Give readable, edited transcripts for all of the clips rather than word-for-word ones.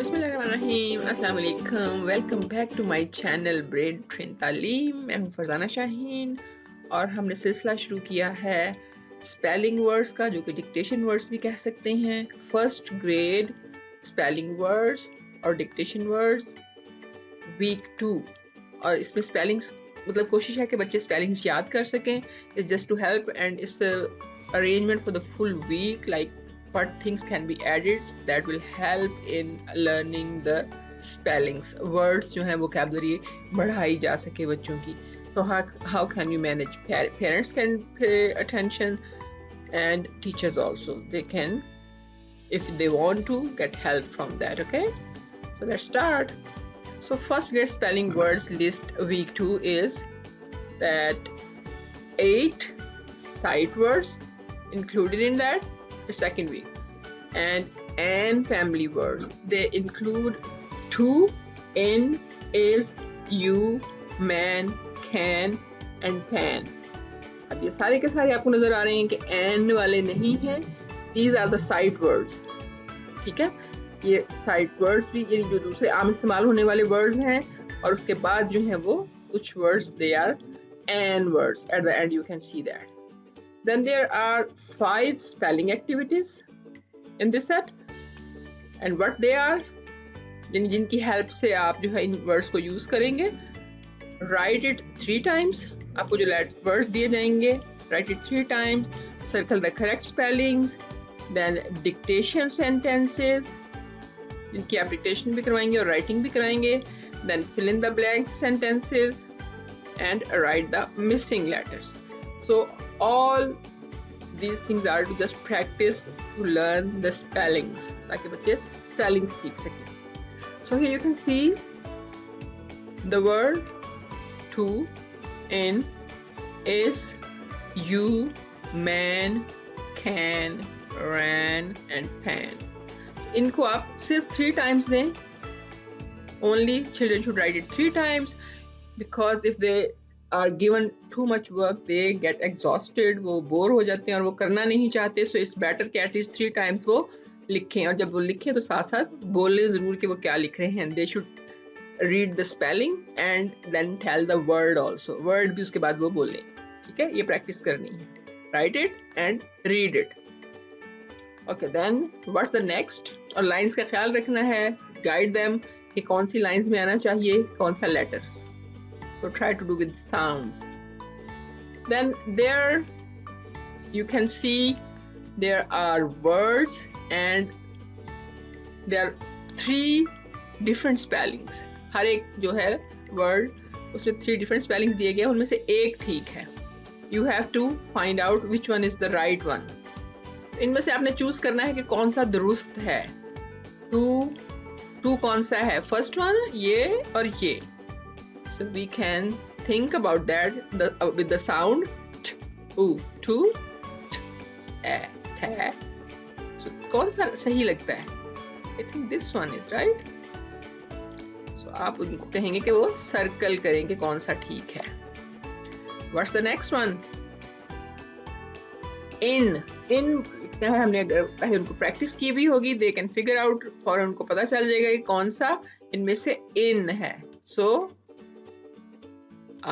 बिस्मिल्लाहिर्रहमानिर्रहीम, अस्सलाम वालेकुम। Welcome back to my channel bread train Taleem. मैं हूँ फरजाना शाहीन और हमने सिलसिला शुरू किया है स्पेलिंग वर्ड्स का, जो कि डिक्टेशन वर्ड्स भी कह सकते हैं। फर्स्ट ग्रेड स्पेलिंग वर्ड्स और डिक्टेशन वर्ड्स वीक 2। और इसमें स्पेलिंग्स मतलब कोशिश है कि बच्चे स्पेलिंग्स याद कर सकें। It's just to help and it's arrangement for the full week, like what things can be added that will help in learning the spellings, words जो हैं vocabulary बढ़ाई जा सके बच्चों की। So how can you manage? Parents can pay attention and teachers also, they can, if they want to, get help from that. Okay, so let's start. So first grade spelling words list week 2 is that 8 sight words included in that the second week, and family words. They include to, in, is, you, man, can and pan. अब ये सारे के सारे आपको नजर आ रहे हैं कि एन वाले नहीं हैं। These are the sight words. ठीक है, ये sight words भी ये जो दूसरे आम इस्तेमाल होने वाले words हैं, और उसके बाद जो हैं वो कुछ words they are and words. At the end you can see that. Then there are 5 spelling activities in this set, and what they are, जिनकी हेल्प से आप जो है इन वर्ड्स को यूज करेंगे। Write it 3 times. आपको जो वर्ड्स दिए जाएंगे, write it 3 times. Circle the correct spellings. Then dictation sentences, जिनकी आप डिक्टेशन भी करवाएंगे और राइटिंग भी कराएंगे. Then fill in the blank sentences and write the missing letters. So all these things are to just practice to learn the spellings, ताकि बच्चे spellings सीख सकें. So here you can see the word to, in, is, you, man, can, ran and pan. इनको आप सिर्फ 3 times दें. Only children should write it 3 times, because if they are given too much work they get exhausted, वो bore हो जाते हैं और वो करना नहीं चाहते. So it's better कि at least 3 times वो लिखें, और जब वो लिखें तो साथ साथ बोले ज़रूर कि वो क्या लिख रहे हैं. They should read the spelling and then tell the word also. Word भी उसके बाद वो बोलें. ठीक है, ये प्रैक्टिस करनी है. Write it and read it. Okay, then what's the next? और लाइंस का ख्याल रखना है. Guide them कि कौन सी लाइंस में आना चाहिए, कौन सा letter. So try to do with sounds. Then there you can see there are words and there are 3 different spellings. हर एक जो है word उसमें 3 different spellings दिए गए, उनमें से एक ठीक है. You have to find out which one is the right one. इनमें से आपने चूज करना है कि कौन सा दुरुस्त है. टू कौन सा है, फर्स्ट वन ये और ये. So we can think about that with the sound t, u, to, t, a, ta. So कौन सा सही लगता है? I think this one is right. So आप उनको कहेंगे कि वो सर्कल करें कि कौन सा ठीक है. What's the next one? In लिखना है हमने. अगर पहले उनको प्रैक्टिस की भी होगी, they can figure out, फौरन उनको पता चल जाएगा कि कौन सा इनमें से in है. So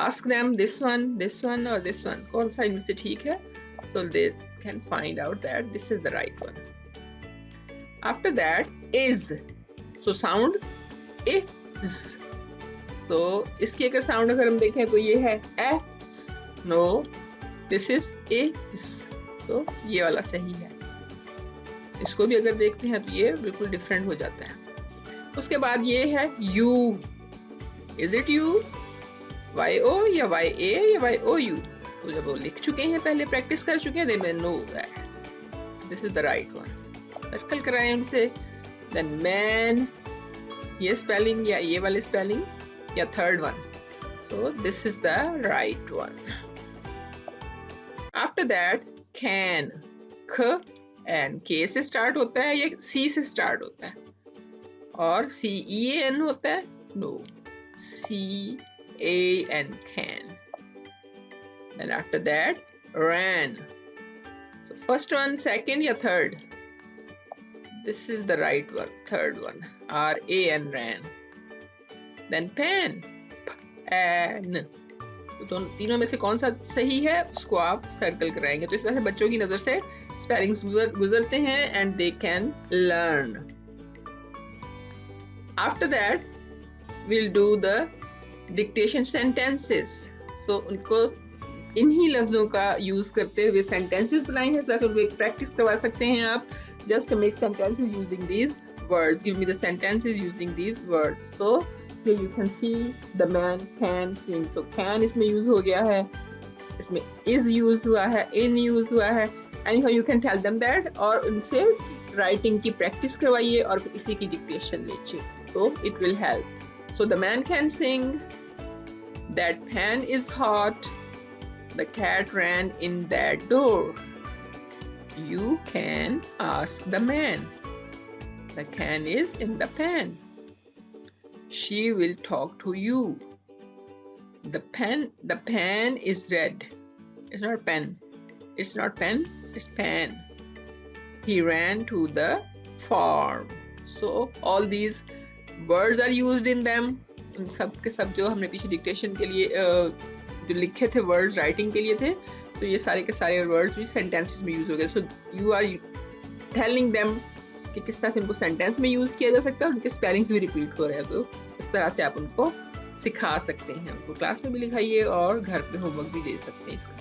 ask them this one or this one, कौन सा इनमें से ठीक है. So they can find out that this is the right one. After that is, so sound is. So इसकी अगर sound अगर हम देखें तो ये है a. No, this is is. So ये वाला सही है. इसको भी अगर देखते हैं तो ये बिल्कुल डिफरेंट हो जाता है. उसके बाद ये है you. Is it you? YO या YA या YOU. तो जब वो लिख चुके हैं, पहले प्रैक्टिस कर चुके हैं, they may know that this is the right one. Circle कराएं उनसे. Then man, ये स्पेलिंग या ये वाले स्पेलिंग या third one. So this is the right one. After that can, ख and K से स्टार्ट होता है या C से स्टार्ट होता है, और CEAN होता है. No, CAN, can. Then after that ran. So first one, second या third? This is the right one, third one. RAN, ran. Then pen, N. तो तीनों में से कौन सा सही है उसको आप सर्कल कराएंगे। तो इस तरह से बच्चों की नजर से स्पेलिंग्स गुजरते हैं and they can learn. After that we'll do the dictation sentences. So उनको इन्हीं लफ्जों का यूज करते हुए सेंटेंसेस बनाएंगे। जैसे उनको एक प्रैक्टिस करवा सकते हैं आप, just to make sentences using these words. Give me the sentences using these words. So here you can see the man can sing. So can इसमें यूज हो गया है, इसमें is यूज हुआ है, in यूज हुआ है। Anyhow you can tell them that, और उनसे राइटिंग की प्रैक्टिस करवाइए और फिर इसी की डिक्टेशन लीजिए, तो it will help. So the man can sing, that pan is hot, the cat ran in that door. You can ask the man. The can is in the pan. She will talk to you. The pan is red. It's not pen. It's not pen, it's pan. He ran to the farm. So all these words are used in them. उन सब के सब जो हमने पीछे dictation के लिए जो लिखे थे वर्ड्स राइटिंग के लिए थे, तो ये सारे के सारे वर्ड्स भी सेंटेंसेस में यूज हो गए। So you are telling them कि किस तरह से इनको सेंटेंस में यूज किया जा सकता है, उनके स्पेलिंग्स भी रिपीट हो रहे हैं। तो इस तरह से आप उनको सिखा सकते हैं, उनको क्लास में भी लिखाइए और घर पे होमवर्क भी दे सकते हैं इसका।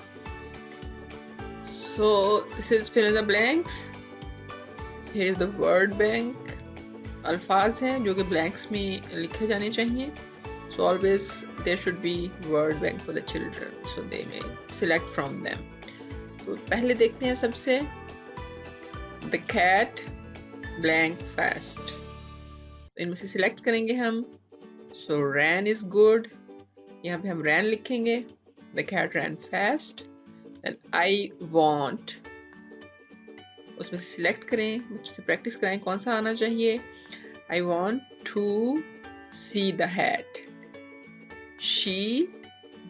So this is fill in the blanks. Here is the word bank. अल्फाज हैं जो कि ब्लैंक्स में लिखे जाने चाहिए। So always there should be word bank for the children, so they may select from them. तो पहले देखते हैं सबसे, द कैट ब्लैंक फास्ट। इनमें से सिलेक्ट करेंगे हम। सो रैन इज गुड, यहाँ पे हम रैन लिखेंगे। The cat ran fast. Then I want, उसमें से सिलेक्ट करें, मुझसे प्रैक्टिस कराएं कौन सा आना चाहिए। I want to see the hat. She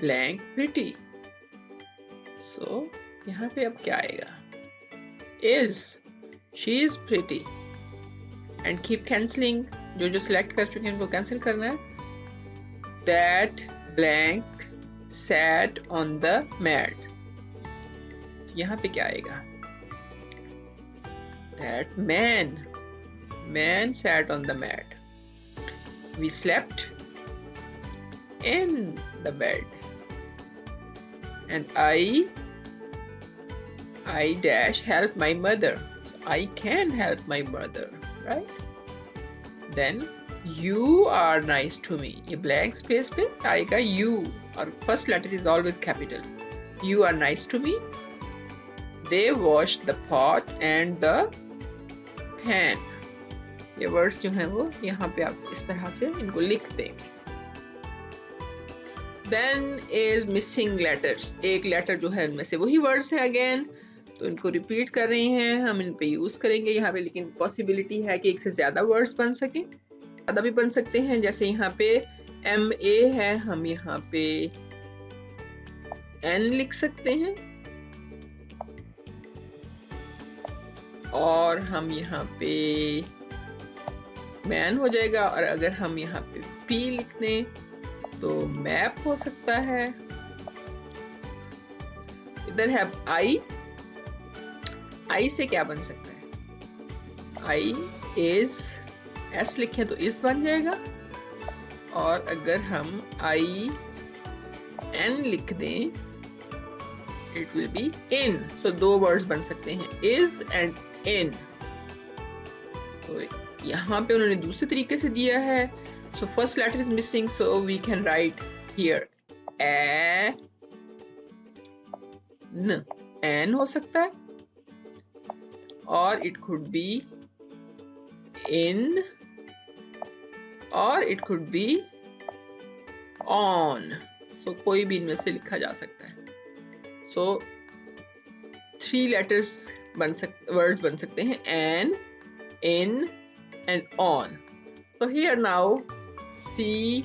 blank pretty. So यहाँ पे अब क्या आएगा? Is, she is pretty. And keep cancelling. जो select कर चुके हैं उनको cancel करना है। That blank sat on the mat. यहाँ पे क्या आएगा? That man sat on the mat. We slept in the bed. And I dash help my mother. So I can help my mother, right? Then you are nice to me. ये blank space पे आएगा you, और first letter is always capital. You are nice to me. They washed the pot and the pan. ये words जो हैं वो यहाँ पे आप इस तरह से इनको लिख देंगे। Then is missing letters. एक लेटर जो है इनमें से वही वर्ड्स है अगेन, तो इनको रिपीट कर रहे हैं हम, इन पे यूज करेंगे यहाँ पे। लेकिन पॉसिबिलिटी है कि एक से ज्यादा वर्ड्स बन सके, ज्यादा भी बन सकते हैं। जैसे यहाँ पे MA है, हम यहाँ पे N लिख सकते हैं, और हम यहाँ पे मैन हो जाएगा। और अगर हम यहाँ पे P लिख दें तो मैप हो सकता है। इधर है I से क्या बन सकता है? I is, S लिखें तो is बन जाएगा, और अगर हम IN लिख दें it will be in. So दो वर्ड्स बन सकते हैं, is and in. तो यहाँ पे उन्होंने दूसरे तरीके से दिया है। So first letter is missing, so we can write here N हो सकता है, और it could be in, और it could be on. So कोई भी इनमें से लिखा जा सकता है। So 3 letters words बन सकते हैं, an, in and on. So here now CAN,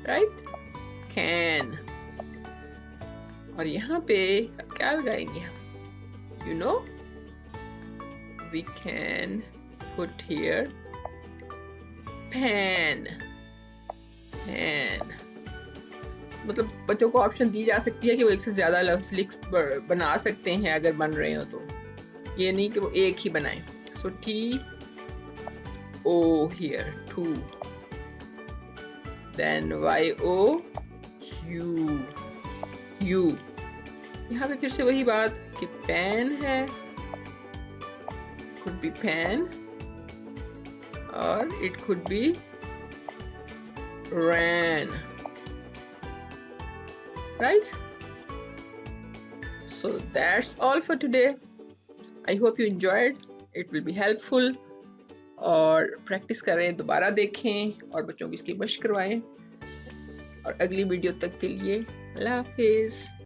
right? Can. और यहाँ पे क्या लगाएंगे हम? You know? we can put here pan. मतलब बच्चों को ऑप्शन दी जा सकती है कि वो एक से ज्यादा लफ्ज बना सकते हैं अगर बन रहे हो तो, ये नहीं कि वो एक ही बनाए. सो T O here, two. Then Y O U. यहाँ पे फिर से वही बात कि पेन है, could be pen or it could be ran, right? So that's all for today. I hope you enjoyed. It will be helpful. और practice करें, दोबारा देखें और बच्चों की इसकी मशक करवाएं. और अगली वीडियो तक के लिए अल्लाह हाफिज़.